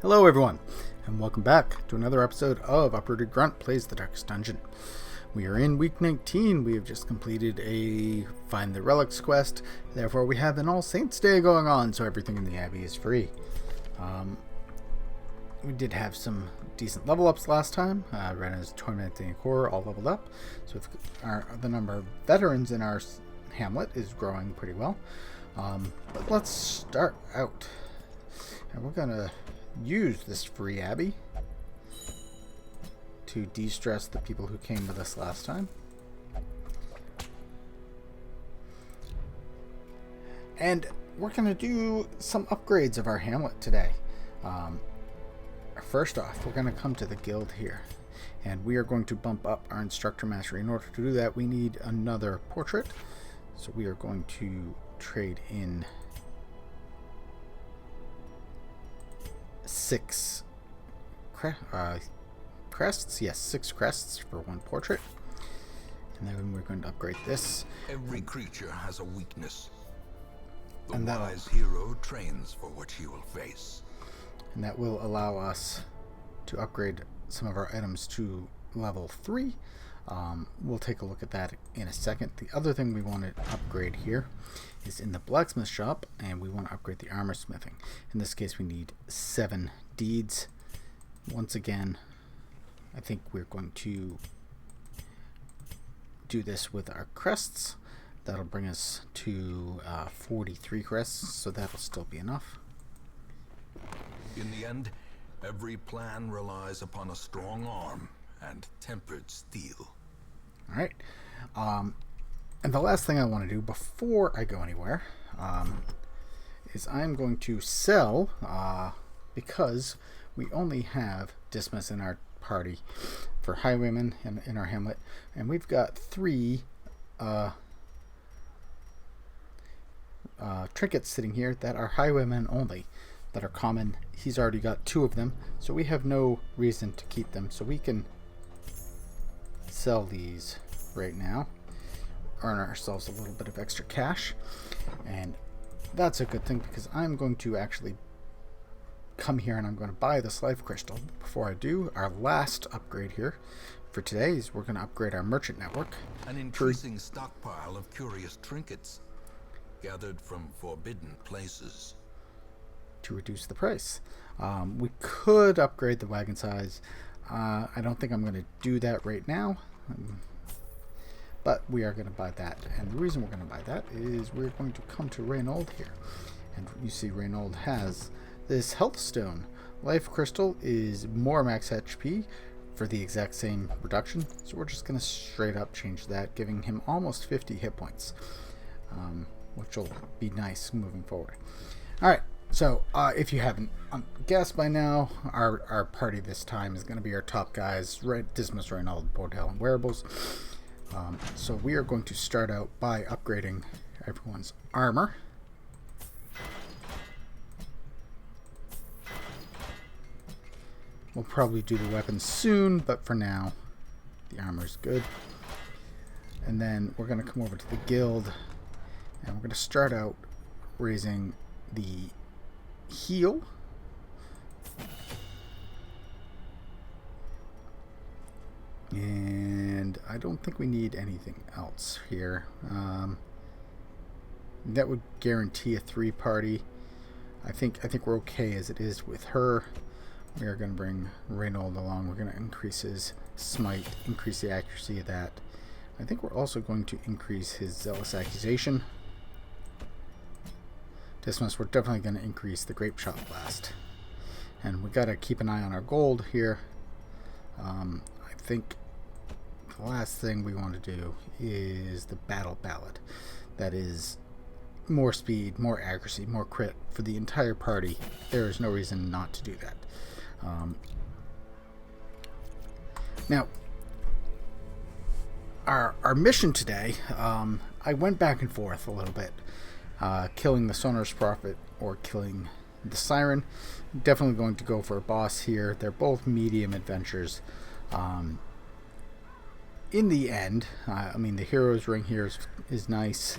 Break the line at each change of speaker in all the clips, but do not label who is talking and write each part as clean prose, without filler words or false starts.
Hello everyone, and welcome back to another episode of Uprooted Grunt Plays the Darkest Dungeon. We are in week 19. We have just completed a Find the Relics quest, therefore we have an All Saints Day going on, so everything in the Abbey is free. We did have some decent level ups last time. Reynauld, Tormenting Core all leveled up, so the number of veterans in our hamlet is growing pretty well. But let's start out. And we're going to use this free abbey to de-stress the people who came with us last time. And we're going to do some upgrades of our hamlet today. First off, we're going to come to the guild here, and we are going to bump up our instructor mastery. In order to do that, we need another portrait, so we are going to trade in 6 crests. Yes, 6 crests for 1 portrait. And then we're going to upgrade this.
Every creature has a weakness. The
And
wise hero trains for what he will face.
And that will allow us to upgrade some of our items to level 3. We'll take a look at that in a second. The other thing we want to upgrade here is in the blacksmith shop, and we want to upgrade the armor smithing. In this case, we need 7 deeds. Once again, I think we're going to do this with our crests. That'll bring us to 43 crests, so that'll still be enough.
In the end, every plan relies upon a strong arm and tempered steel.
Alright. And the last thing I want to do before I go anywhere is I'm going to sell, because we only have Dismas in our party for Highwayman in our hamlet, and we've got 3 trinkets sitting here that are Highwaymen only, that are common. He's already got 2 of them, so we have no reason to keep them, so we can sell these right now, earn ourselves a little bit of extra cash, and that's a good thing because I'm going to actually come here and I'm going to buy this life crystal. Before I do, our last upgrade here for today is we're going to upgrade our merchant network.
An increasing stockpile of curious trinkets gathered from forbidden places
to reduce the price. We could upgrade the wagon size. I don't think I'm going to do that right now, but we are going to buy that. And the reason we're going to buy that is we're going to come to Reynauld here. And you see Reynauld has this health stone. Life crystal is more max HP for the exact same reduction. So we're just going to straight up change that, giving him almost 50 hit points, which will be nice moving forward. Alright. So, if you haven't guessed by now, our party this time is going to be our top guys, Dismas, Reynauld, Bordel, and Werables. So we are going to start out by upgrading everyone's armor. We'll probably do the weapons soon, but for now, the armor's good. And then we're going to come over to the guild, and we're going to start out raising the heal. And I don't think we need anything else here. That would guarantee a 3 party. I think we're okay as it is with her. We are going to bring Reynauld along. We're going to increase his smite, increase the accuracy of that. I think we're also going to increase his zealous accusation. Dismas, we're definitely going to increase the grape shot blast. And we got to keep an eye on our gold here. I think the last thing we want to do is the battle ballad. That is more speed, more accuracy, more crit for the entire party. There is no reason not to do that. Now, our mission today, I went back and forth a little bit. Killing the Sonorous Prophet or killing the Siren. Definitely going to go for a boss here. They're both medium adventures. In the end, I mean, the Hero's Ring here is nice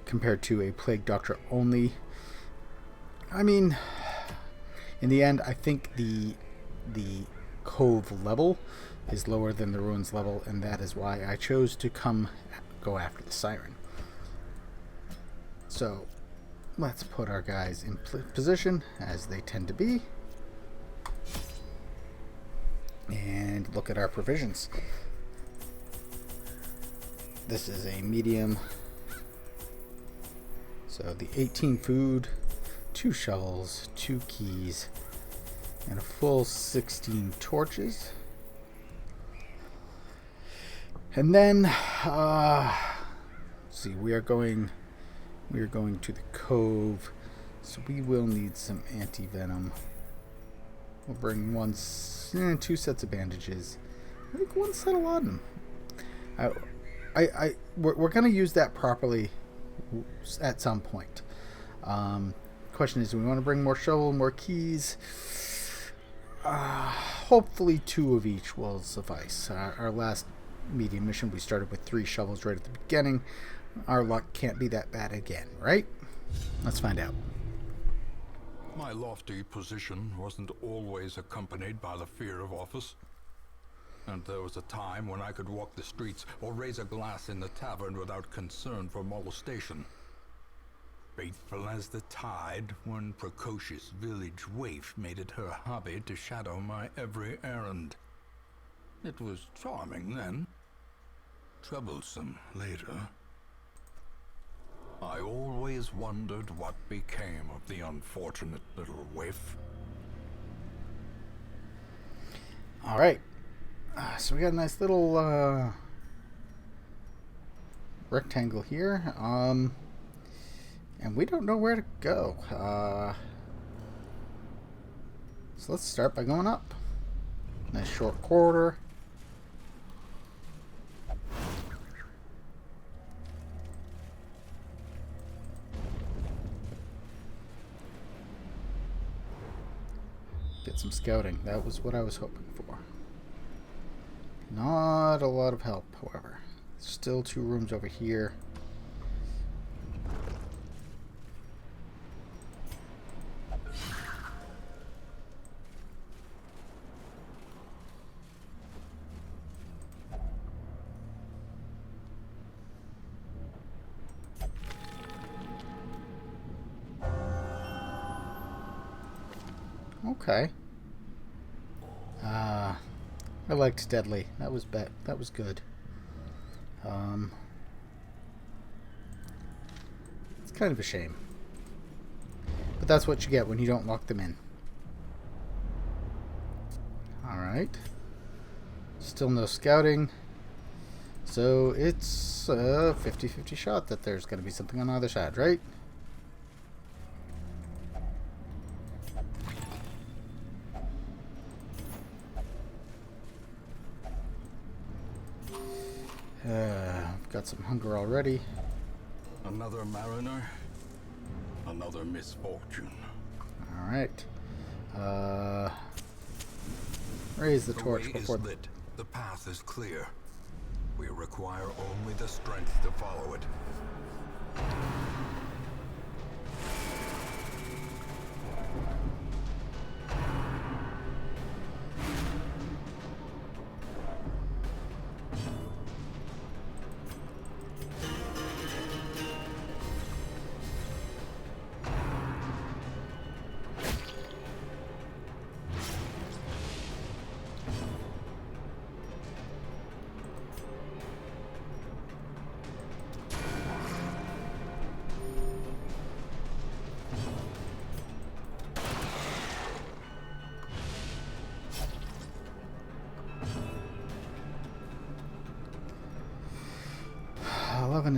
compared to a Plague Doctor only. I mean, In the end, I think the Cove level is lower than the Ruins level, and that is why I chose to go after the Siren. So let's put our guys in position, as they tend to be, and look at our provisions. This is a medium, so the 18 food, 2 shovels, 2 keys, and a full 16 torches. And then, see, we are going to the Cove, so we will need some anti-venom. We'll bring 2 sets of bandages. I think 1 set of laudanum. We're going to use that properly at some point. Question is, do we want to bring more shovel, more keys? Hopefully 2 of each will suffice. Our last medium mission, we started with 3 shovels right at the beginning. Our luck can't be that bad again, right? Let's find out.
My lofty position wasn't always accompanied by the fear of office. And there was a time when I could walk the streets or raise a glass in the tavern without concern for molestation. Faithful as the tide, one precocious village waif made it her hobby to shadow my every errand. It was charming then, troublesome later. I always wondered what became of the unfortunate little waif.
All right. So we got a nice little rectangle here. And we don't know where to go. So let's start by going up. Nice short corridor. Get some scouting. That was what I was hoping for. Not a lot of help, however. Still 2 rooms over here. Okay. I liked Deadly. That was good. It's kind of a shame. But that's what you get when you don't lock them in. Alright. Still no scouting. So it's a 50-50 shot that there's going to be something on the other side, right? Got some hunger already.
Another mariner, another misfortune.
All right. Raise the torch
way
before
is lit. The path is clear. We require only the strength to follow it.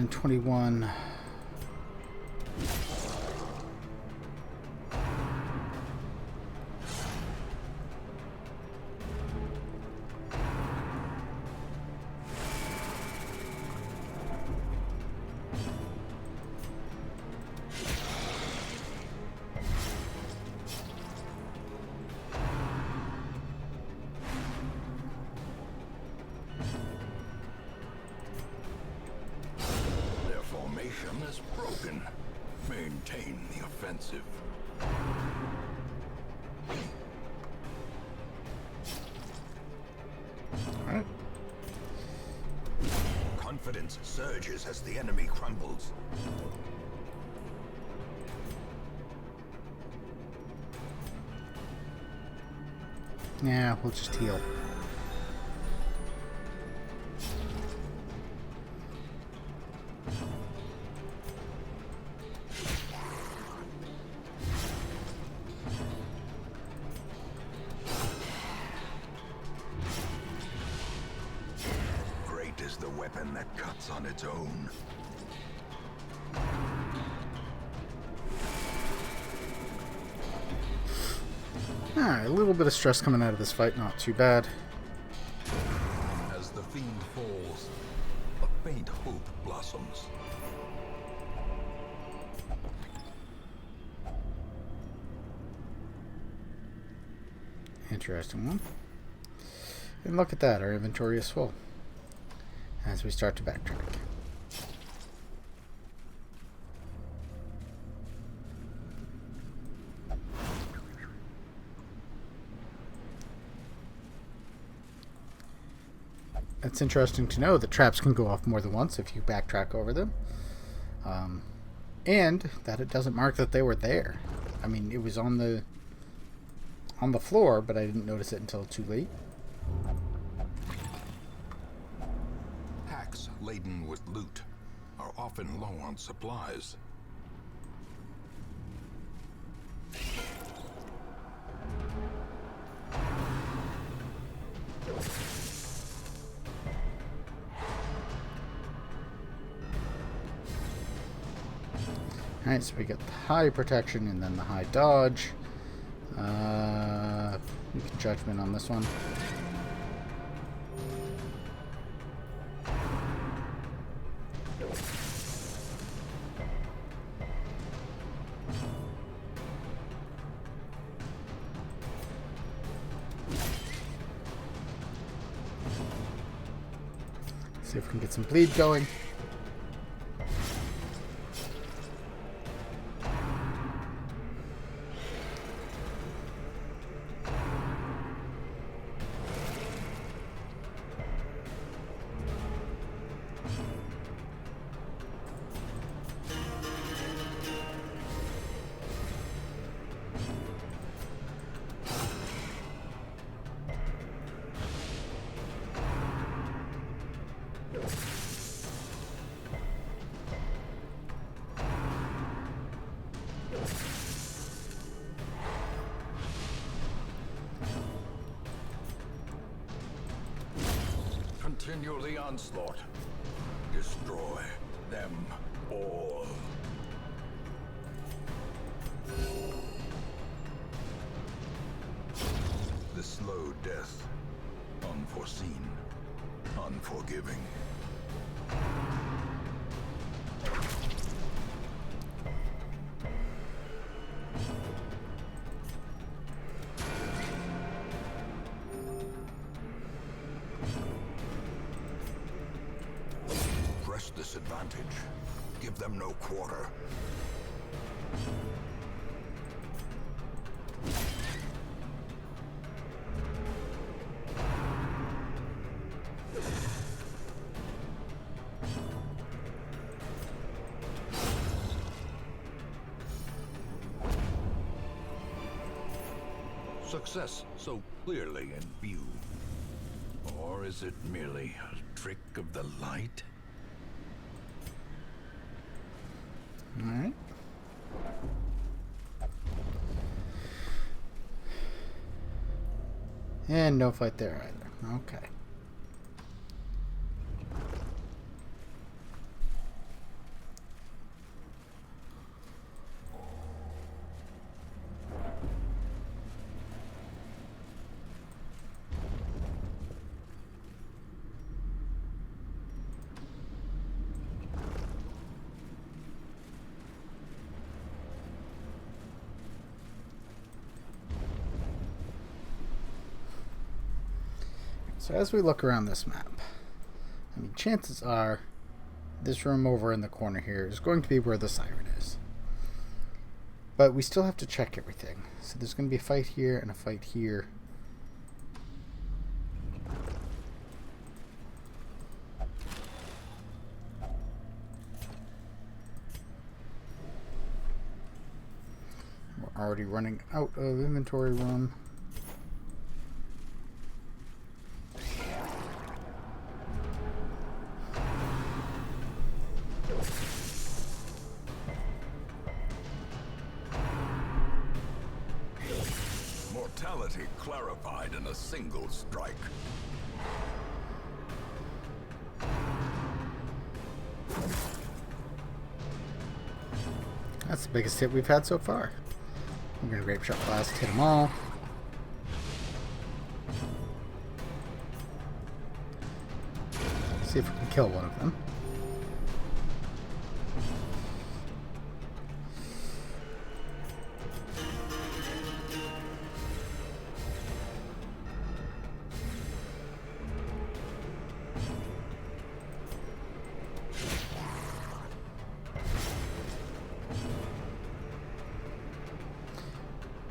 and 21.
Is broken. Maintain the offensive.
resistance surges as the enemy crumbles.
Yeah, we'll just heal.
Great is the weapon that cuts on its own.
Alright, a little bit of stress coming out of this fight, not too bad.
As the fiend falls, a faint hope blossoms.
Interesting one. And look at that, our inventory is full as we start to backtrack. It's interesting to know that traps can go off more than once if you backtrack over them. And that it doesn't mark that they were there. I mean, it was on the floor, but I didn't notice it until too late.
Packs laden with loot are often low on supplies.
Alright, so we get the high protection and then the high dodge. We can judgment on this one. See if we can get some bleed going.
Continue the onslaught. Destroy them all. The slow death. Unforeseen. Unforgiving. Press this advantage. Give them no quarter. Success so clearly in view. Or is it merely a trick of the light?
Alright. And no fight there either. Okay. So as we look around this map, I mean, chances are this room over in the corner here is going to be where the Siren is. But we still have to check everything. So there's going to be a fight here and a fight here. already running out of inventory room.
Mortality clarified in a single strike.
That's the biggest hit we've had so far. We're going to Grape Shot Blast, hit them all. See if we can kill one of them.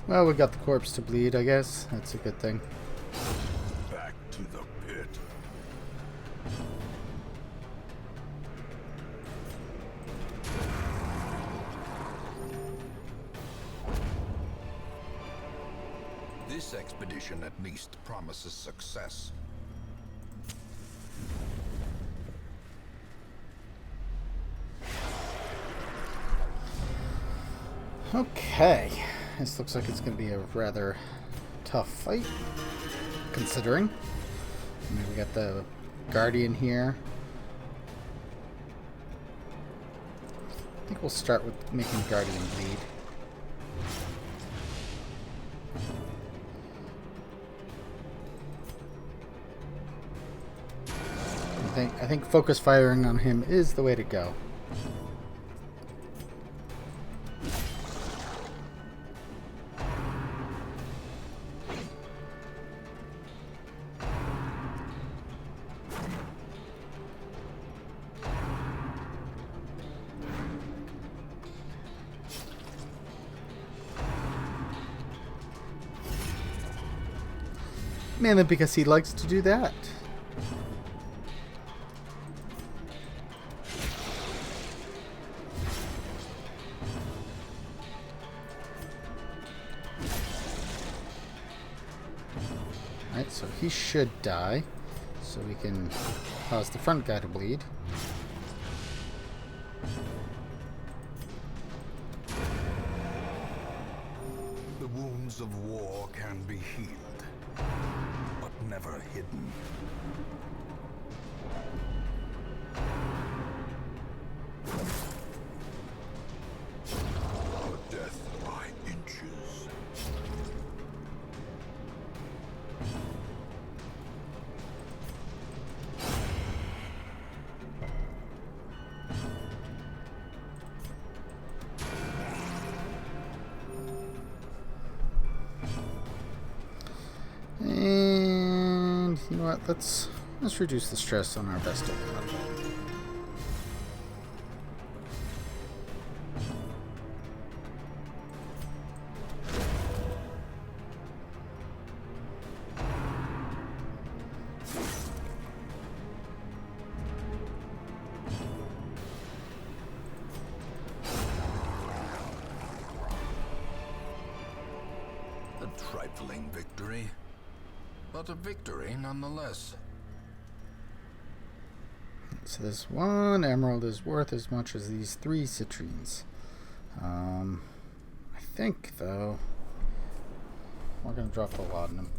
Well, we got the corpse to bleed, I guess. That's a good thing.
Back to the pit. This expedition at least promises success.
Okay. This looks like it's going to be a rather tough fight, considering. I mean, we got the Guardian here. I think we'll start with making Guardian bleed. I think focus firing on him is the way to go. Mainly because he likes to do that. Alright, so he should die. So we can cause the front guy to bleed.
The wounds of war can be healed, but never hidden. A death by inches.
And you know what? Let's reduce the stress on our Vestal.
A trifling victory, but a victory nonetheless.
So this one emerald is worth as much as these 3 citrines. I think, though, we're going to drop the laudanum.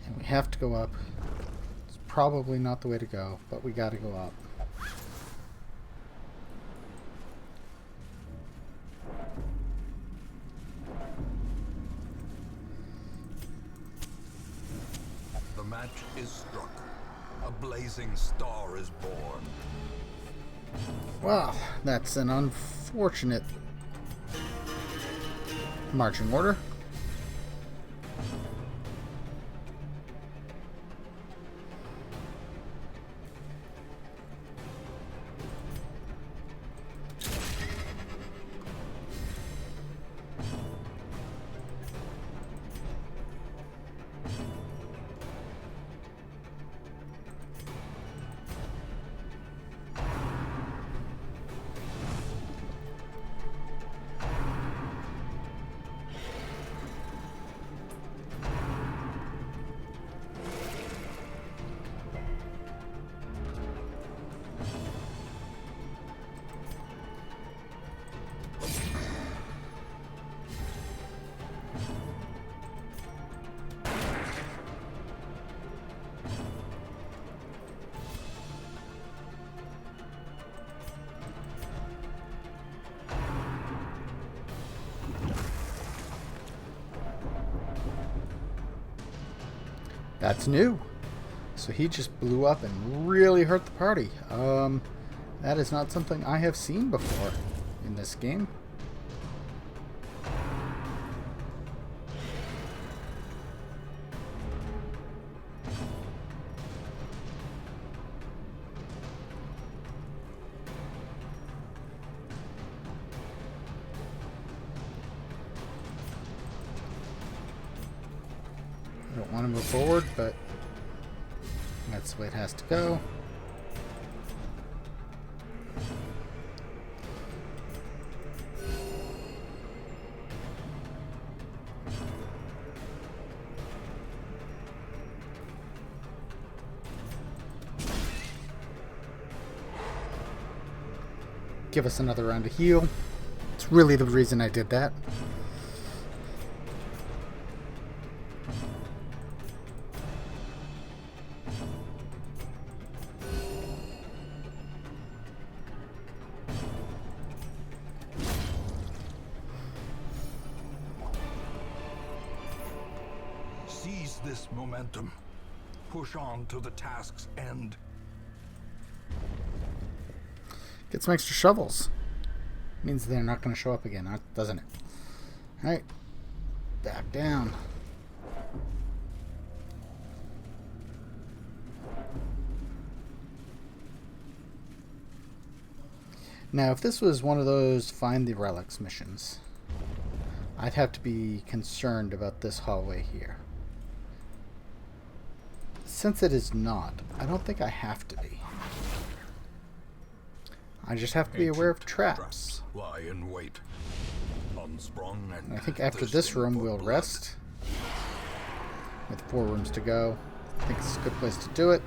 And we have to go up. It's probably not the way to go, but we got to go up.
The match is struck. A blazing star is born.
Well, that's an unfortunate marching order. That's new. So he just blew up and really hurt the party. That is not something I have seen before in this game. I don't want to move forward, but that's the way it has to go. Give us another round of heal. It's really the reason I did that.
Seize this momentum. Push on to the task's end.
Get some extra shovels. Means they're not going to show up again, doesn't it? Alright. Back down. Now, if this was one of those find the relics missions, I'd have to be concerned about this hallway here. Since it is not, I don't think I have to be. I just have to be aware of traps.
Lie in wait. Unsprung and
I think after this room we'll rest. With 4 rooms to go. I think it's a good place to do it.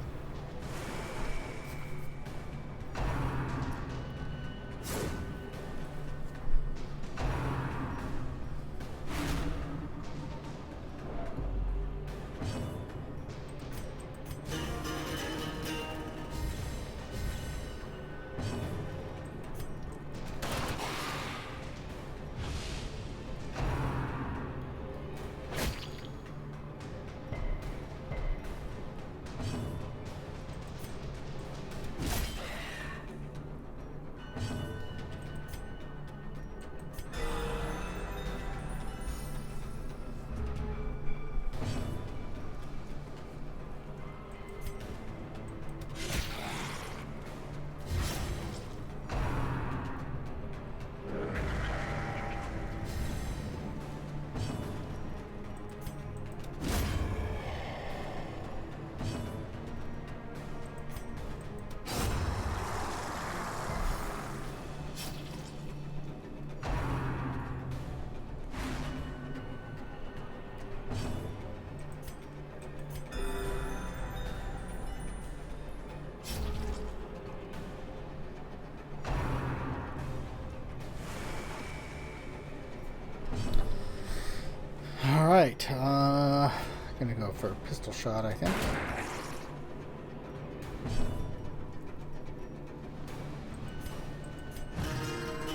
Alright, gonna go for a pistol shot, I think.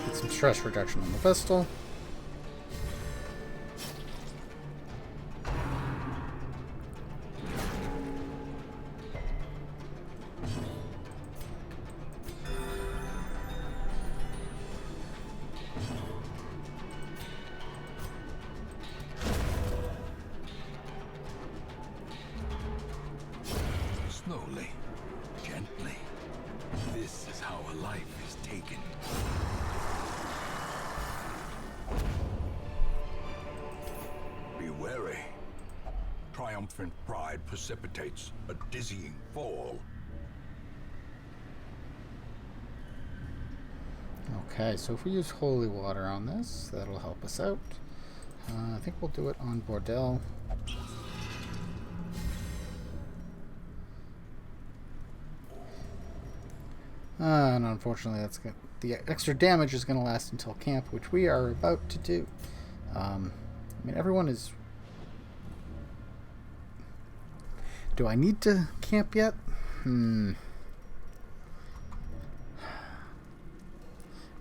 Get some stress reduction on the Vestal.
Slowly, gently. This is how a life is taken.
Be wary. Triumphant pride precipitates a dizzying fall.
Okay, so if we use holy water on this, that'll help us out. I think we'll do it on Bordel. And unfortunately, the extra damage is going to last until camp, which we are about to do. I mean, everyone is... Do I need to camp yet? And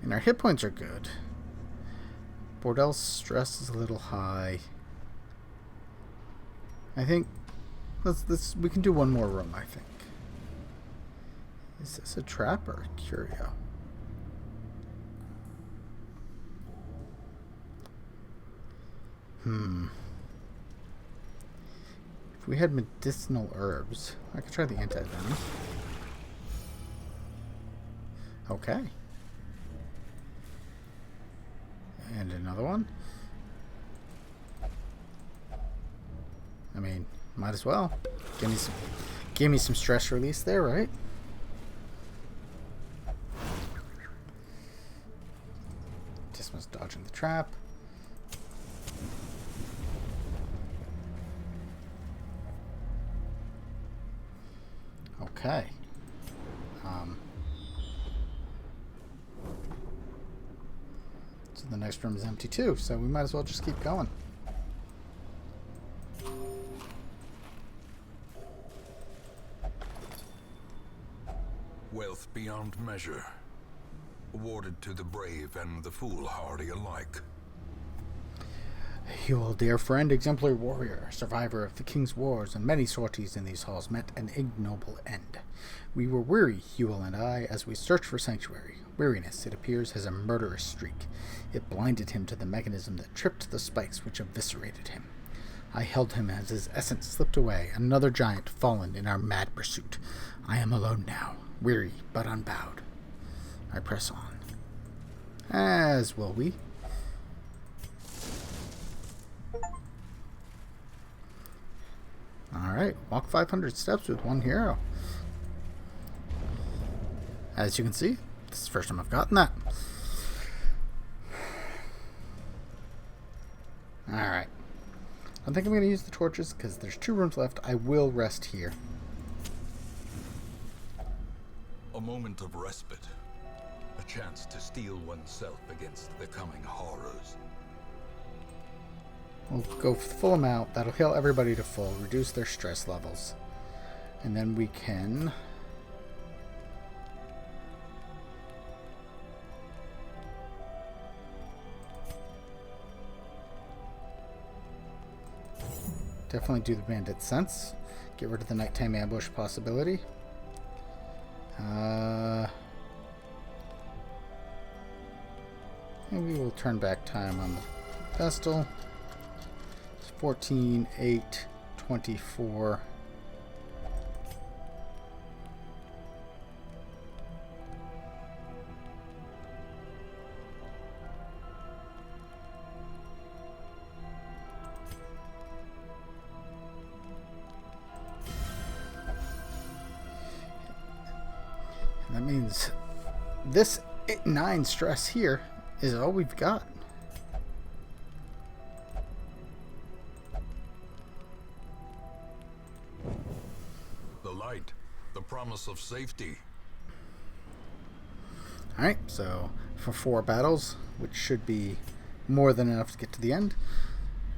our hit points are good. Bordel's stress is a little high. I think Let's we can do one more room, I think. Is this a trap or a curio? If we had medicinal herbs, I could try the anti-venom. Okay. And another one. I mean, might as well. Give me some stress release there, right? Dismas dodging the trap. Okay. So the next room is empty too, so we might as well just keep going.
Wealth beyond measure, awarded to the brave and the foolhardy alike.
Huel, dear friend, exemplary warrior, survivor of the King's Wars and many sorties in these halls, met an ignoble end. We were weary, Huel and I, as we searched for sanctuary. Weariness, it appears, has a murderous streak. It blinded him to the mechanism that tripped the spikes which eviscerated him. I held him as his essence slipped away, another giant fallen in our mad pursuit. I am alone now, weary but unbowed. I press on. As will we. Alright, walk 500 steps with one hero. As you can see, this is the first time I've gotten that. Alright. I think I'm going to use the torches because there's 2 rooms left. I will rest here.
A moment of respite. A chance to steel oneself against the coming horrors.
We'll go for the full amount. That'll heal everybody to full, reduce their stress levels. And then we can... definitely do the bandit sense. Get rid of the nighttime ambush possibility. Maybe we'll turn back time on the Vestal. 14, 8, 24. And that means this 9 stress here is all we've got.
The promise of safety.
Alright, so for 4 battles, which should be more than enough to get to the end,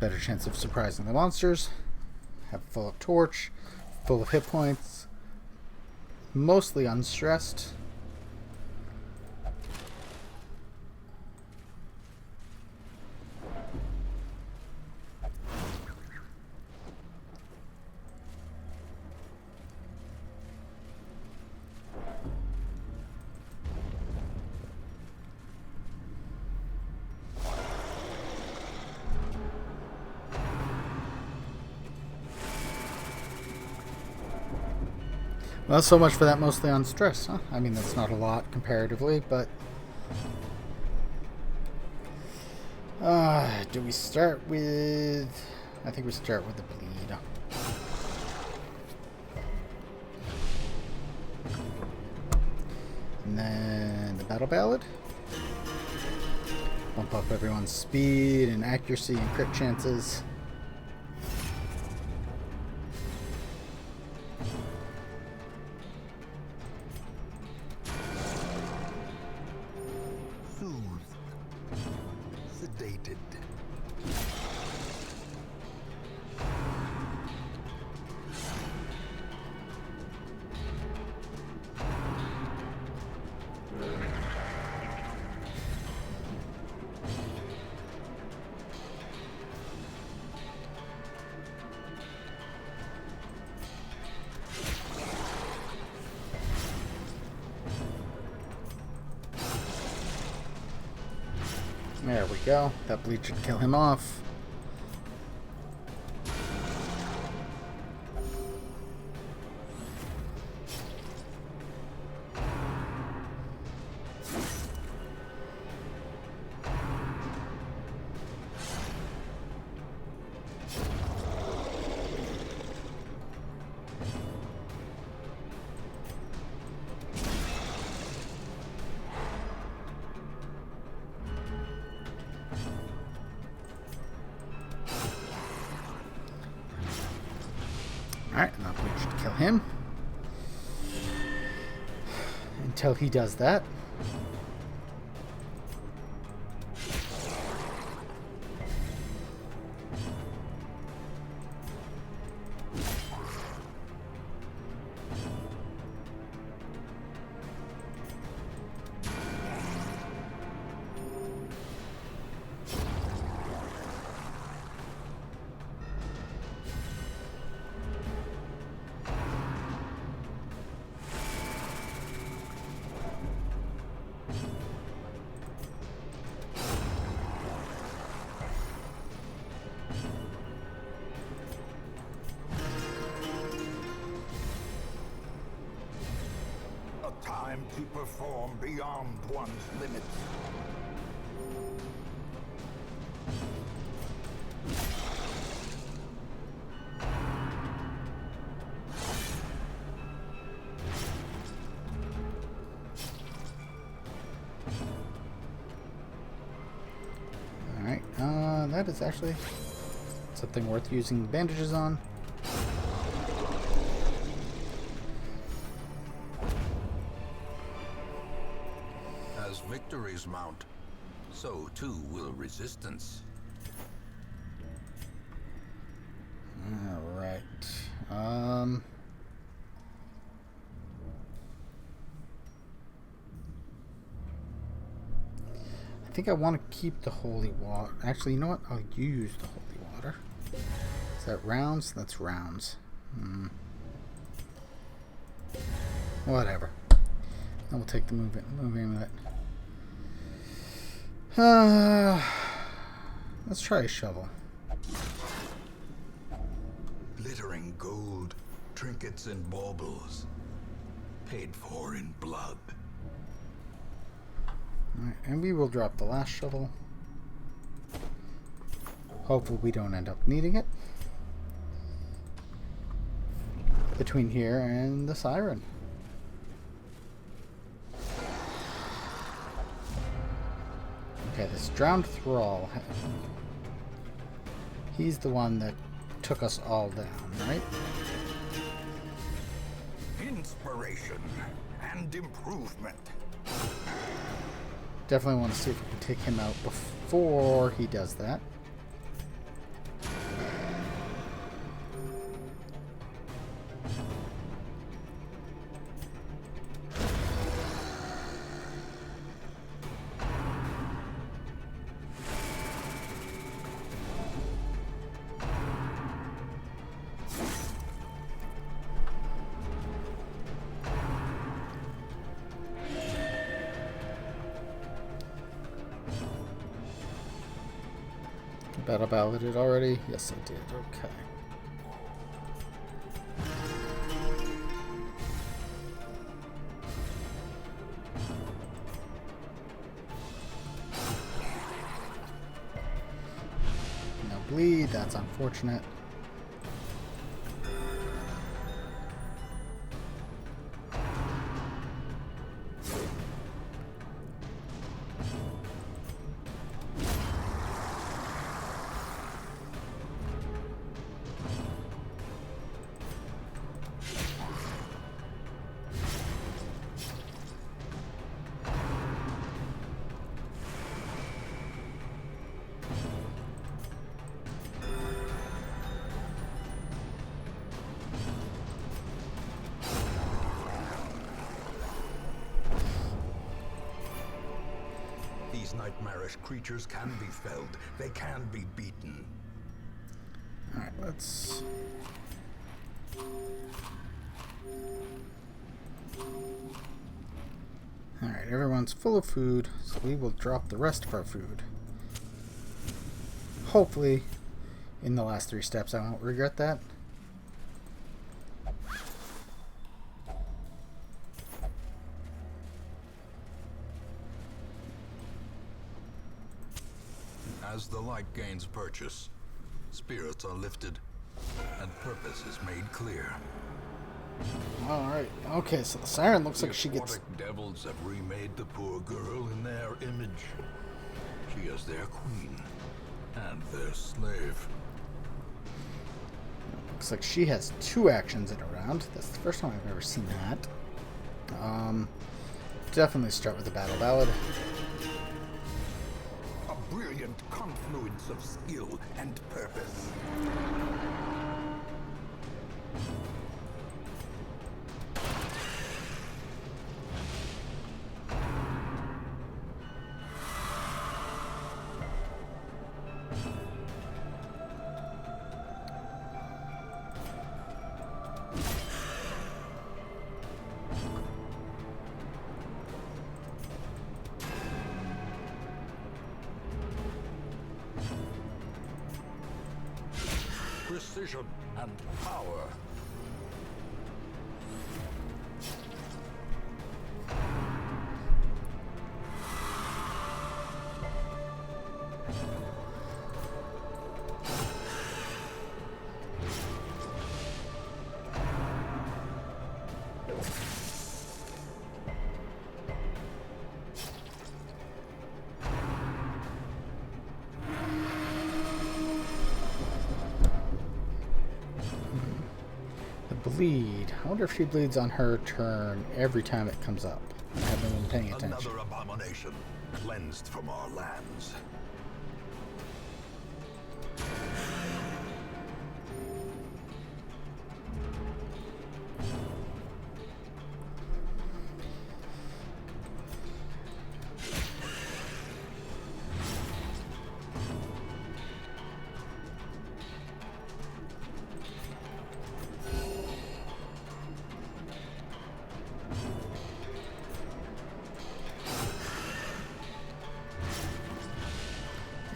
better chance of surprising the monsters, have full of torch, full of hit points, mostly unstressed. Well, so much for that mostly on stress, huh? I mean, that's not a lot comparatively, but... do we start with... I think we start with the bleed. And then the battle ballad. Bump up everyone's speed and accuracy and crit chances. There we go. That bleach should kill him off. Alright, and that bleach should kill him. Until he does that.
Time to perform beyond one's limits.
Alright, that is actually something worth using bandages on.
As victories mount, so too will resistance.
Alright. I think I want to keep the holy water. Actually, you know what? I'll use the holy water. Is that rounds? That's rounds. Whatever. I will take the moving with it. Let's try a shovel.
Glittering gold, trinkets and baubles, paid for in blood.
Alright, and we will drop the last shovel. Hopefully we don't end up needing it. Between here and the Siren. Okay, this drowned thrall. He's the one that took us all down, right?
Inspiration and improvement.
Definitely want to see if we can take him out before he does that. Battle balloted already? Yes, I did. Okay. No bleed. That's unfortunate.
Nightmarish creatures can be felled. They can be beaten.
Alright, let's... Alright, everyone's full of food, so we will drop the rest of our food hopefully in the last 3 steps I won't regret that.
As the light gains purchase, spirits are lifted, and purpose is made clear.
Alright, okay, so the Siren looks like she
The
gets...
aquatic devils have remade the poor girl in their image. She is their queen, and their slave.
Looks like she has 2 actions in a round. That's the first time I've ever seen that. Definitely start with the Battle Ballad.
A brilliant confluence of skill and purpose. Precision and power.
Bleed. I wonder if she bleeds on her turn every time it comes up. I haven't been paying attention.
Another abomination cleansed from our lands.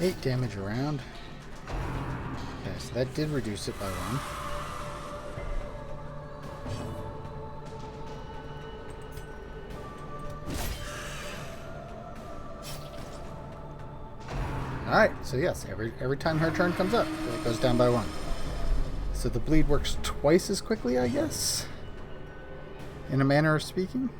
Eight damage around. Okay, so that did reduce it by 1. Alright, so yes, every time her turn comes up, it goes down by 1. So the bleed works twice as quickly, I guess? In a manner of speaking?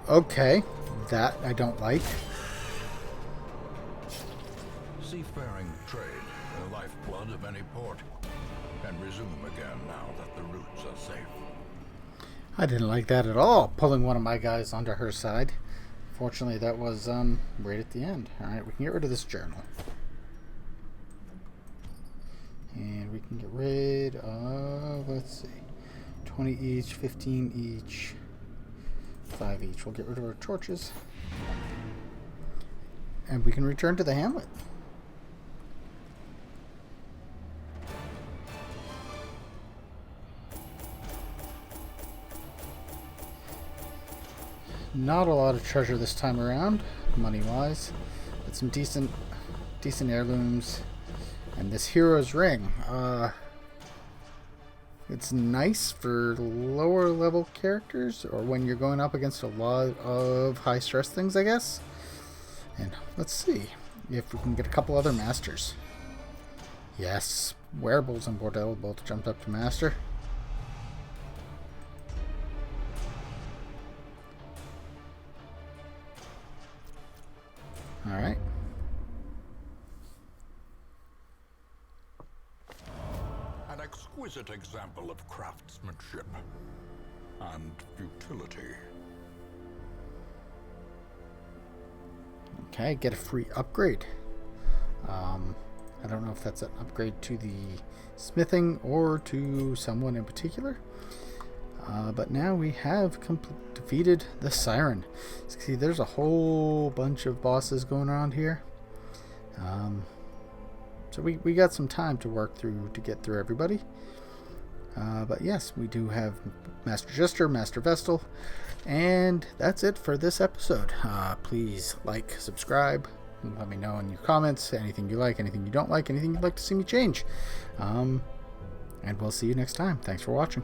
Okay, that I don't like.
Seafaring trade, the lifeblood of any port, can resume again now that the routes are safe.
I didn't like that at all, pulling one of my guys onto her side. Fortunately, that was right at the end. Alright, we can get rid of this journal. And we can get rid of, let's see, 20 each, 15 each. 5 each. We'll get rid of our torches. And we can return to the hamlet. Not a lot of treasure this time around, money-wise. But some decent heirlooms. And this hero's ring. It's nice for lower level characters or when you're going up against a lot of high stress things, I guess. And let's see if we can get a couple other masters. Yes, Werables and Bordel both jumped up to master. Alright.
An exquisite example of craftsmanship and futility.
Okay, get a free upgrade. I don't know if that's an upgrade to the smithing or to someone in particular. But now we have defeated the Siren. See, there's a whole bunch of bosses going around here. So we got some time to work through to get through everybody. But yes, we do have Master Jester, Master Vestal, and that's it for this episode. Please like, subscribe, and let me know in your comments anything you like, anything you don't like, anything you'd like to see me change. And we'll see you next time. Thanks for watching.